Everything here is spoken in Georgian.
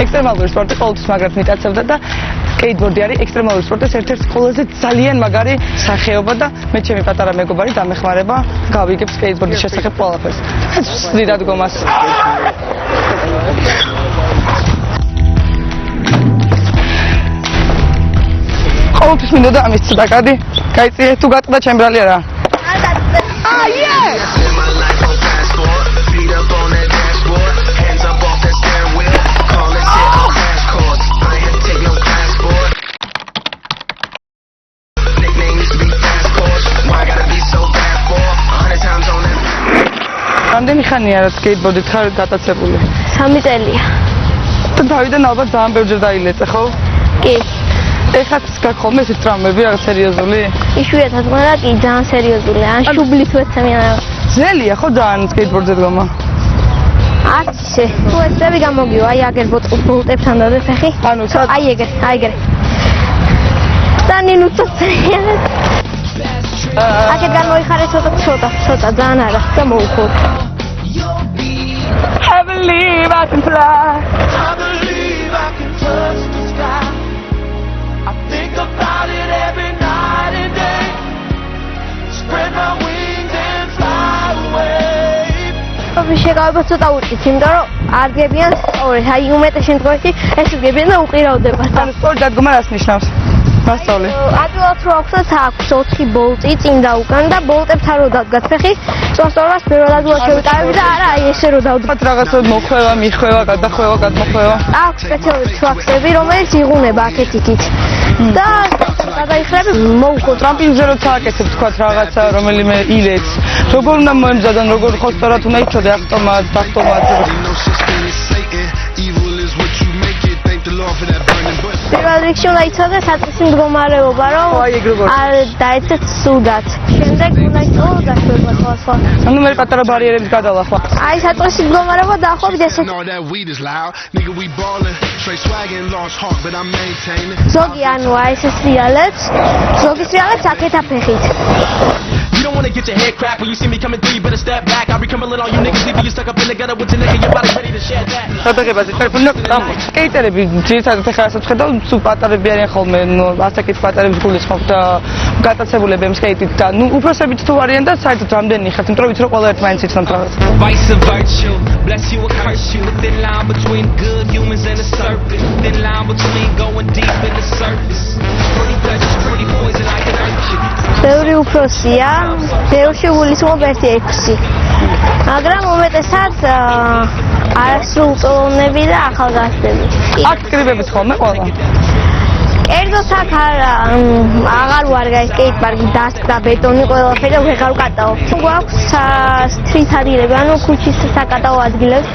ექსტრემალური სპორტი ყოველთვის მაგრად მიტაცებდა და სკეიტბორდი არის ექსტრემალური სპორტის ერთ-ერთი ყველაზე ძალიან მაგარი სახეობა და მე ჩემი პატარა მეგობარი დამეხმარება გავიგებ სკეიტბორდის შესახებ ყველაფერს. ვსწრით დგომას. ყოველთვის მინდოდა ამის ცდაკადი. გაიწიე თუ გატყდა ჩემ ბრალი არა? რამდენი ხანია რა სკეიტბორდით ხარ გატაცებული? 3 წელია. და დავიდან ალბათ ძალიან ბევრჯერ დაილეწე, ხო? კი. ეხლა გაქვს ხოლმე ესეთი ტრამვები რაღაც სერიოზული? იშვიათად, მაგრამ კი ძალიან სერიოზული. ან შუბლით ვეცემი ან ძნელია ხო ძალიან სკეიტბორდზე დგომა? არც ისე. თუ ესები გამოგივა, აი აგერ ბოლტებთან და ფეხი. ანუ აი ეგრე. და ნინუცოცხია. აქეთ გამოიხარე ცოტა ძალიან არა და მოუხოთ. I believe I can fly. I believe I can touch the sky. I think about it every night and day. Spread my wings and fly away. შეგავება ცოტა უჭირს, იმიტომ რომ არ დგებიან სწორედ, აი უმეტეს შემთხვევაში ეს დგებიან და უყირავდება. ანუ სწორ დადგომა რას ნიშნავს? მასწავლე. ადვილად რო აქვს 4 ბოლტი წინ და უკან და ბოლტებთან რო დადგათ ფეხი, სწორად პირველად ადვილად შევიკავებ და არა აი ესე რო დავდგათ. რაღაცა მოხვევა, მიხვევა, გადახვევა, გადმოხვევა. აქვს სპეციალური თვაქსები, რომელიც იღუნება აქეთ-იქით. და გადაიხრები მოუხოთ. ტრამპლინზე როცა აკეთებ თქვა რაღაცა რომელიმე ილეთს, როგორ უნდა მოემზადონ, როგორ ხო სწორად უნდა იცოდე ავტომატ. პირველ რიგში უნდა იცოდეს საწყისი მდგომარეობა, რომ არ დაეცეთ სუდად. შემდეგ უნდა იცოდე გაშვება სხვა. ანუ მე პატარა ბარიერებს გადალახვა. აი საწყისი მდგომარეობა დაახლოებით ესეთ. ზოგი ანუ აი ეს სრიალებს, ზოგი სრიალებს აკეთა ფეხით. You don't wanna get your head cracked when you see me coming through, you better step back. I'll be coming on you niggas, leaving you stuck up in the gutter with your nigga, your body ready to shed that. გადაგებაზე წერფუნდა სკეიტერები ძირითადად ეხლა რასაც ხედავ სუ პატარები არიან ხოლმე ასე კით პატარებს გულისხმობ და გატაცებულები ამ სკეიტით და ნუ უფროსებიც თუ არიან და საერთოდ რამდენი ხართ იმიტომ რომ ვიცი რომ ყველა ერთ მაინც იცნობ რაღაც Vice a virtue, bless you or curse you. Thin line between good humans and the serpent. Thin line between going deep in the surface. Pretty pleasures, pretty poison, I can hurt you. ბევრი უფროსია, ბევრში გულისხმობ 1-6. მაგრამ უმეტესად არასრულწლოვნები და ახალგაზრდები. აქ კრიბებით ხოლმე ყველა კერძოდ აქ აღარ ვარ სკეიტპარკი დასკდა ბეტონი ყველაფერი და ვეღარ ვკატაო. გვაქვს სტრით ადგილები, ანუ ქუჩის საკატაო ადგილებს.